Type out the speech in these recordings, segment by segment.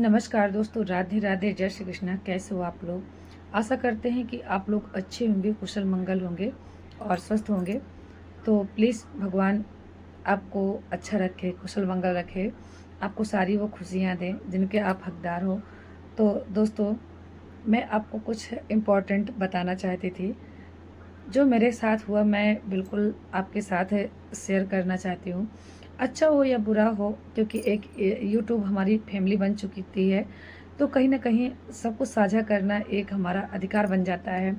नमस्कार दोस्तों, राधे राधे, जय श्री कृष्णा। कैसे हो आप लोग? आशा करते हैं कि आप लोग अच्छे होंगे, कुशल मंगल होंगे और स्वस्थ होंगे। तो प्लीज़ भगवान आपको अच्छा रखे, कुशल मंगल रखे, आपको सारी वो खुशियाँ दें जिनके आप हकदार हो। तो दोस्तों, मैं आपको कुछ इम्पोर्टेंट बताना चाहती थी। जो मेरे साथ हुआ मैं बिल्कुल आपके साथ शेयर करना चाहती हूँ। अच्छा हो या बुरा हो, क्योंकि एक यूट्यूब हमारी फैमिली बन चुकी थी है, तो कहीं न कहीं सब कुछ साझा करना एक हमारा अधिकार बन जाता है,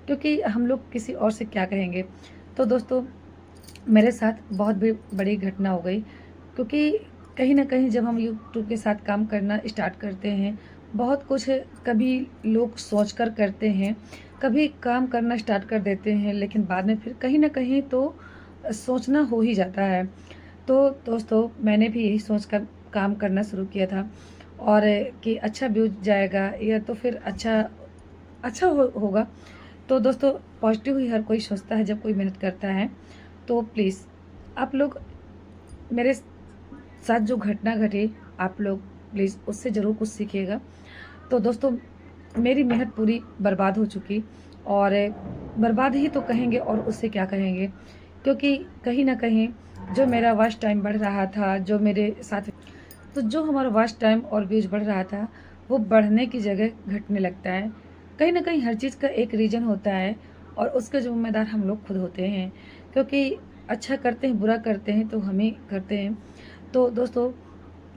क्योंकि हम लोग किसी और से क्या कहेंगे। तो दोस्तों, मेरे साथ बहुत भी बड़ी घटना हो गई, क्योंकि कहीं न कहीं जब हम यूट्यूब के साथ काम करना स्टार्ट करते हैं, बहुत कुछ कभी लोग सोचकर करते हैं, कभी काम करना स्टार्ट कर देते हैं, लेकिन बाद में फिर कहीं न कहीं तो सोचना हो ही जाता है। तो दोस्तों, मैंने भी यही सोचकर काम करना शुरू किया था, और कि अच्छा व्यूज़ जाएगा या तो फिर अच्छा होगा। तो दोस्तों, पॉजिटिव ही हर कोई सोचता है जब कोई मेहनत करता है। तो प्लीज़ आप लोग, मेरे साथ जो घटना घटी, आप लोग प्लीज़ उससे ज़रूर कुछ सीखिएगा। तो दोस्तों, मेरी मेहनत पूरी बर्बाद हो चुकी, और बर्बाद ही तो कहेंगे और उससे क्या कहेंगे, क्योंकि कहीं न कहीं जो मेरा वॉच टाइम बढ़ रहा था, जो मेरे साथ, तो जो हमारा वॉच टाइम और व्यूज़ बढ़ रहा था, वो बढ़ने की जगह घटने लगता है। कहीं न कहीं हर चीज़ का एक रीज़न होता है, और उसके ज़िम्मेदार हम लोग खुद होते हैं, क्योंकि अच्छा करते हैं, बुरा करते हैं तो हम ही करते हैं। तो दोस्तों,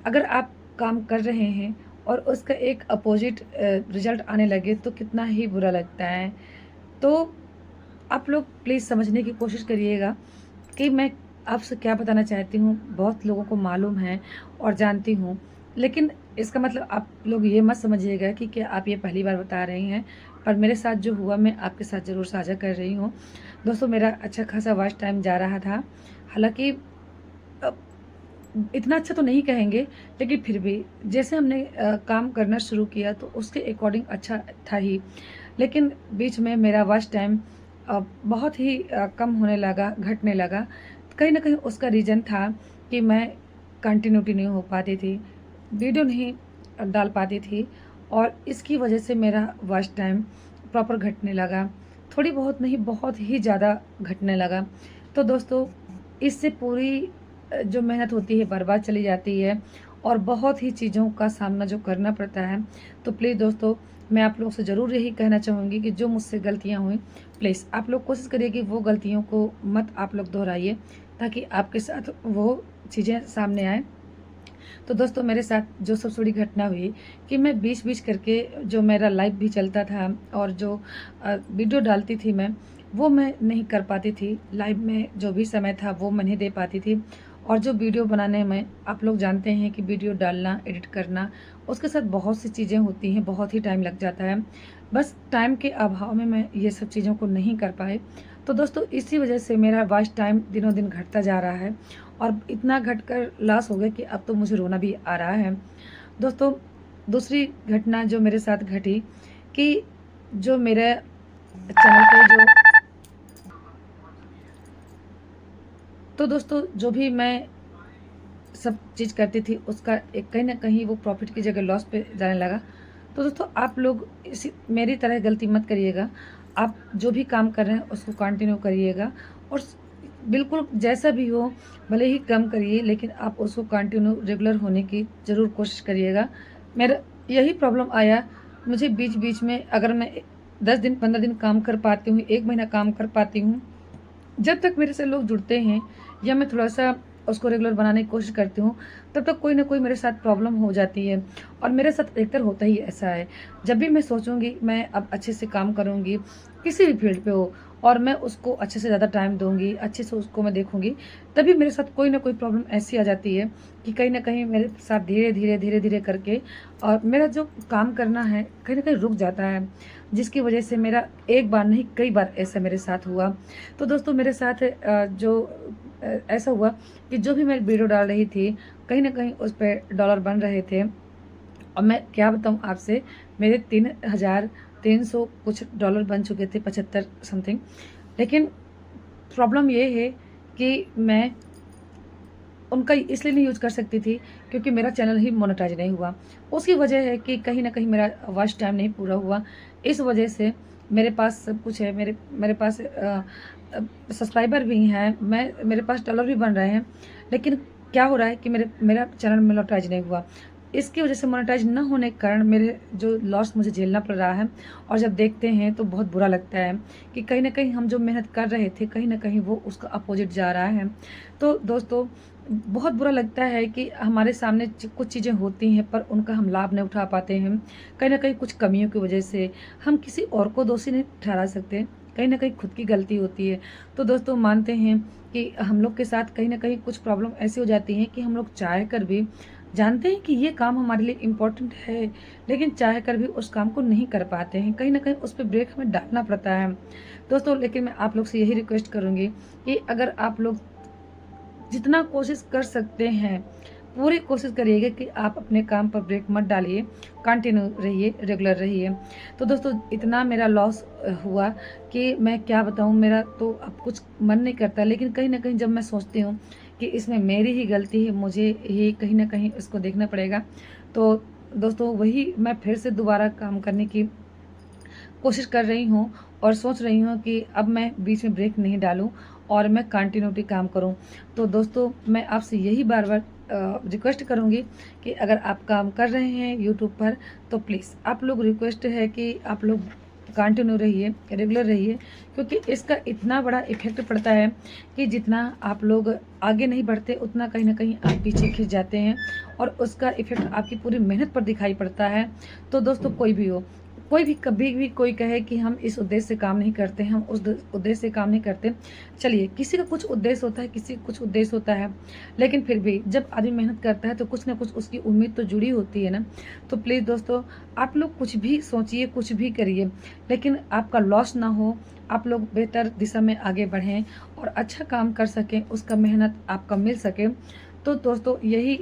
अगर आप काम कर रहे हैं और उसका एक अपोज़िट रिज़ल्ट आने लगे तो कितना ही बुरा लगता है। तो आप लोग प्लीज़ समझने की कोशिश करिएगा कि मैं आपसे क्या बताना चाहती हूँ। बहुत लोगों को मालूम है और जानती हूँ, लेकिन इसका मतलब आप लोग ये मत समझिएगा कि क्या आप ये पहली बार बता रही हैं, पर मेरे साथ जो हुआ मैं आपके साथ ज़रूर साझा कर रही हूँ। दोस्तों, मेरा अच्छा खासा वॉच टाइम जा रहा था, हालाँकि अ, इतना अच्छा तो नहीं कहेंगे, लेकिन फिर भी जैसे हमने काम करना शुरू किया तो उसके अकॉर्डिंग अच्छा था ही। लेकिन बीच में मेरा वॉच टाइम बहुत ही कम होने लगा, घटने लगा। कहीं न कहीं उसका रीज़न था कि मैं कंटिन्यूटी नहीं हो पाती थी, वीडियो नहीं डाल पाती थी, और इसकी वजह से मेरा वॉच टाइम प्रॉपर घटने लगा। थोड़ी बहुत नहीं, बहुत ही ज़्यादा घटने लगा। तो दोस्तों, इससे पूरी जो मेहनत होती है बर्बाद चली जाती है, और बहुत ही चीज़ों का सामना जो करना पड़ता है। तो प्लीज़ दोस्तों, मैं आप लोग से ज़रूर यही कहना चाहूँगी कि जो मुझसे गलतियाँ हुई, प्लीज़ आप लोग कोशिश करिए कि वो गलतियों को मत आप लोग दोहराइए, ताकि आपके साथ वो चीज़ें सामने आएँ। तो दोस्तों, मेरे साथ जो सबसे बड़ी घटना हुई कि मैं बीच-बीच करके जो मेरा लाइव भी चलता था और जो वीडियो डालती थी वो मैं नहीं कर पाती थी। लाइव में जो भी समय था वो मैं नहीं दे पाती थी, और जो वीडियो बनाने में, आप लोग जानते हैं कि वीडियो डालना, एडिट करना, उसके साथ बहुत सी चीज़ें होती हैं, बहुत ही टाइम लग जाता है। बस टाइम के अभाव में मैं ये सब चीज़ों को नहीं कर पाई। तो दोस्तों, इसी वजह से मेरा वॉच टाइम दिनों-दिन घटता जा रहा है, और इतना घटकर लॉस हो गया कि अब तो मुझे रोना भी आ रहा है। दोस्तों, दूसरी घटना जो मेरे साथ घटी कि जो मेरे चैनल पे जो, तो दोस्तों, जो भी मैं सब चीज़ करती थी उसका एक कहीं न कहीं वो प्रॉफ़िट की जगह लॉस पे जाने लगा। तो दोस्तों, आप लोग इसी मेरी तरह गलती मत करिएगा। आप जो भी काम कर रहे हैं उसको कंटिन्यू करिएगा, और बिल्कुल जैसा भी हो, भले ही कम करिए, लेकिन आप उसको कंटिन्यू रेगुलर होने की ज़रूर कोशिश करिएगा। मेरा यही प्रॉब्लम आया, मुझे बीच-बीच में अगर मैं 10 दिन 15 दिन काम कर पाती हूँ, 1 महीना काम कर पाती हूँ, जब तक मेरे से लोग जुड़ते हैं या मैं थोड़ा-सा उसको रेगुलर बनाने की कोशिश करती हूँ, तब तक कोई न कोई मेरे साथ प्रॉब्लम हो जाती है, और मेरे साथ अधिकतर होता ही ऐसा है। जब भी मैं सोचूँगी मैं अब अच्छे से काम करूँगी, किसी भी फ़ील्ड पे हो, और मैं उसको अच्छे से ज़्यादा टाइम दूँगी, अच्छे से उसको मैं देखूँगी, तभी मेरे साथ कोई न कोई प्रॉब्लम ऐसी आ जाती है कि कहीं न कहीं मेरे साथ धीरे-धीरे, धीरे-धीरे करके और मेरा जो काम करना है, कहीं न कहीं रुक जाता है, जिसकी वजह से मेरा एक बार नहीं कई बार ऐसा मेरे साथ हुआ। तो दोस्तों, मेरे साथ ऐसा हुआ कि जो भी मैं वीडियो डाल रही थी, कहीं न कहीं उस पे डॉलर बन रहे थे, और मैं क्या बताऊँ आपसे, मेरे 3,300 कुछ डॉलर बन चुके थे, 75 समथिंग। लेकिन प्रॉब्लम ये है कि मैं उनका इसलिए नहीं यूज़ कर सकती थी क्योंकि मेरा चैनल ही मोनेटाइज नहीं हुआ। उसकी वजह है कि कहीं न कहीं मेरा वॉच टाइम नहीं पूरा हुआ। इस वजह से मेरे पास सब कुछ है, मेरे पास सब्सक्राइबर भी हैं, मेरे पास डॉलर भी बन रहे हैं, लेकिन क्या हो रहा है कि मेरा चैनल मोनेटाइज नहीं हुआ। इसकी वजह से मोनेटाइज न होने के कारण मेरे जो लॉस मुझे झेलना पड़ रहा है, और जब देखते हैं तो बहुत बुरा लगता है कि कहीं न कहीं हम जो मेहनत कर रहे थे, कहीं न कहीं वो उसका अपोज़िट जा रहा है। तो दोस्तों, बहुत बुरा लगता है कि हमारे सामने कुछ चीज़ें होती हैं पर उनका हम लाभ नहीं उठा पाते हैं। कहीं न कहीं कुछ कमियों की वजह से हम किसी और को दोषी नहीं ठहरा सकते, कहीं न कहीं खुद की गलती होती है। तो दोस्तों, मानते हैं कि हम लोग के साथ कहीं न कहीं कुछ प्रॉब्लम ऐसी हो जाती हैं कि हम लोग चाह कर भी जानते हैं कि ये काम हमारे लिए इम्पोर्टेंट है, लेकिन चाह कर भी उस काम को नहीं कर पाते हैं। कहीं न कहीं उस पे ब्रेक हमें डालना पड़ता है। दोस्तों, लेकिन मैं आप लोग से यही रिक्वेस्ट करूँगी कि अगर आप लोग जितना कोशिश कर सकते हैं, पूरी कोशिश करिएगा कि आप अपने काम पर ब्रेक मत डालिए, कंटिन्यू रहिए, रेगुलर रहिए। तो दोस्तों, इतना मेरा लॉस हुआ कि मैं क्या बताऊँ, मेरा तो अब कुछ मन नहीं करता। लेकिन कहीं न कहीं जब मैं सोचती हूँ कि इसमें मेरी ही गलती है, मुझे ही कहीं न कहीं इसको देखना पड़ेगा, तो दोस्तों वही मैं फिर से दोबारा काम करने की कोशिश कर रही हूँ और सोच रही हूँ कि अब मैं बीच में ब्रेक नहीं डालूँ और मैं कंटिन्यूटी काम करूँ। तो दोस्तों, मैं आपसे यही बार-बार रिक्वेस्ट करूँगी कि अगर आप काम कर रहे हैं यूट्यूब पर, तो प्लीज़ आप लोग, रिक्वेस्ट है कि आप लोग कंटिन्यू रहिए, रेगुलर रहिए, क्योंकि इसका इतना बड़ा इफ़ेक्ट पड़ता है कि जितना आप लोग आगे नहीं बढ़ते, उतना कहीं न कहीं आप पीछे खिंच जाते हैं और उसका इफ़ेक्ट आपकी पूरी मेहनत पर दिखाई पड़ता है। तो दोस्तों, कोई भी हो, कोई भी कभी भी कोई कहे कि हम इस उद्देश्य से काम नहीं करते, हम उस उद्देश्य से काम नहीं करते। चलिए, किसी का कुछ उद्देश्य होता है, किसी का कुछ उद्देश्य होता है, लेकिन फिर भी जब आदमी मेहनत करता है तो कुछ ना कुछ उसकी उम्मीद तो जुड़ी होती है ना। तो प्लीज़ दोस्तों, आप लोग कुछ भी सोचिए, कुछ भी करिए, लेकिन आपका लॉस ना हो, आप लोग बेहतर दिशा में आगे बढ़ें और अच्छा काम कर सकें, उसका मेहनत आपका मिल सके। तो दोस्तों, यही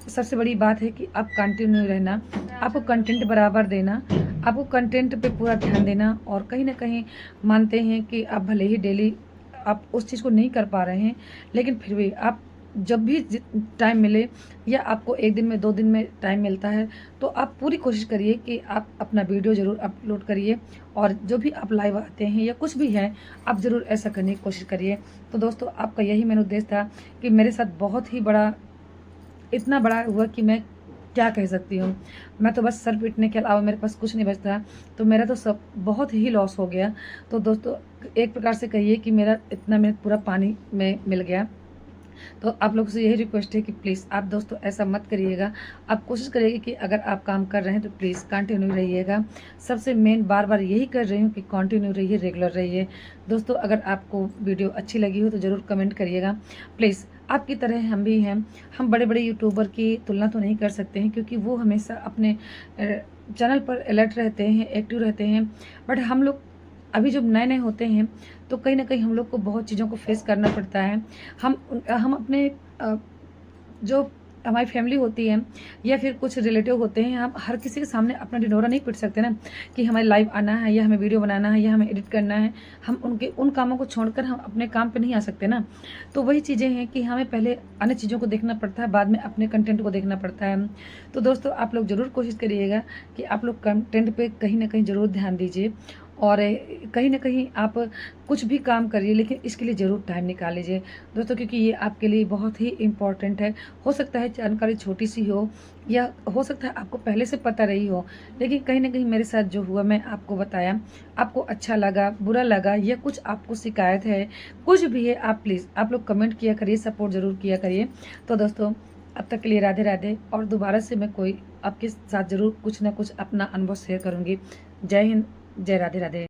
सबसे बड़ी बात है कि आप कंटिन्यू रहना, आपको कंटेंट बराबर देना, आपको कंटेंट पे पूरा ध्यान देना, और कहीं न कहीं मानते हैं कि आप भले ही डेली आप उस चीज़ को नहीं कर पा रहे हैं, लेकिन फिर भी आप जब भी टाइम मिले, या आपको 1 दिन में 2 दिन में टाइम मिलता है, तो आप पूरी कोशिश करिए कि आप अपना वीडियो ज़रूर अपलोड करिए, और जो भी आप लाइव आते हैं या कुछ भी है, आप ज़रूर ऐसा करने की कोशिश करिए। तो दोस्तों, आपका यही मेन उद्देश्य था कि मेरे साथ बहुत ही बड़ा, इतना बड़ा हुआ कि मैं क्या कह सकती हूँ। मैं तो बस सर पीटने के अलावा मेरे पास कुछ नहीं बचता, तो मेरा तो सब बहुत ही लॉस हो गया। तो दोस्तों, एक प्रकार से कहिए कि मेरा इतना मेहनत पूरा पानी में मिल गया। तो आप लोगों से यही रिक्वेस्ट है कि प्लीज़ आप दोस्तों ऐसा मत करिएगा। आप कोशिश करिएगा कि अगर आप काम कर रहे हैं तो प्लीज़ कंटिन्यू रहिएगा। सबसे मेन बार-बार यही कर रही हूँ कि कंटिन्यू रहिए, रेगुलर रहिए। दोस्तों, अगर आपको वीडियो अच्छी लगी हो तो ज़रूर कमेंट करिएगा। प्लीज़, आपकी तरह हम भी हैं। हम बड़े-बड़े यूट्यूबर की तुलना तो नहीं कर सकते हैं, क्योंकि वो हमेशा अपने चैनल पर अलर्ट रहते हैं, एक्टिव रहते हैं। बट हम लोग अभी जब नए-नए होते हैं, तो कहीं न कहीं हम लोग को बहुत चीज़ों को फेस करना पड़ता है। हम अपने जो हमारी फैमिली होती है या फिर कुछ रिलेटिव होते हैं, हम हर किसी के सामने अपना ढिंढोरा नहीं पीट सकते ना, कि हमें लाइव आना है या हमें वीडियो बनाना है या हमें एडिट करना है। हम उन कामों को छोड़कर हम अपने काम पे नहीं आ सकते ना। तो वही चीज़ें हैं कि हमें पहले अन्य चीज़ों को देखना पड़ता है, बाद में अपने कंटेंट को देखना पड़ता है। तो दोस्तों, आप लोग ज़रूर कोशिश करिएगा कि आप लोग कंटेंट पे कहीं न कहीं ज़रूर ध्यान दीजिए, और कहीं न कहीं आप कुछ भी काम करिए, लेकिन इसके लिए ज़रूर टाइम निकाल लीजिए दोस्तों, क्योंकि ये आपके लिए बहुत ही इम्पोर्टेंट है। हो सकता है जानकारी छोटी-सी हो, या हो सकता है आपको पहले से पता रही हो, लेकिन कहीं न कहीं मेरे साथ जो हुआ मैं आपको बताया, आपको अच्छा लगा, बुरा लगा, या कुछ आपको शिकायत है, कुछ भी है, आप प्लीज़ आप लोग कमेंट किया करिए, सपोर्ट ज़रूर किया करिए। तो दोस्तों, अब तक के लिए राधे-राधे, और दोबारा से मैं कोई आपके साथ ज़रूर कुछ ना कुछ अपना अनुभव शेयर करूँगी। जय हिंद, जय राधे-राधे।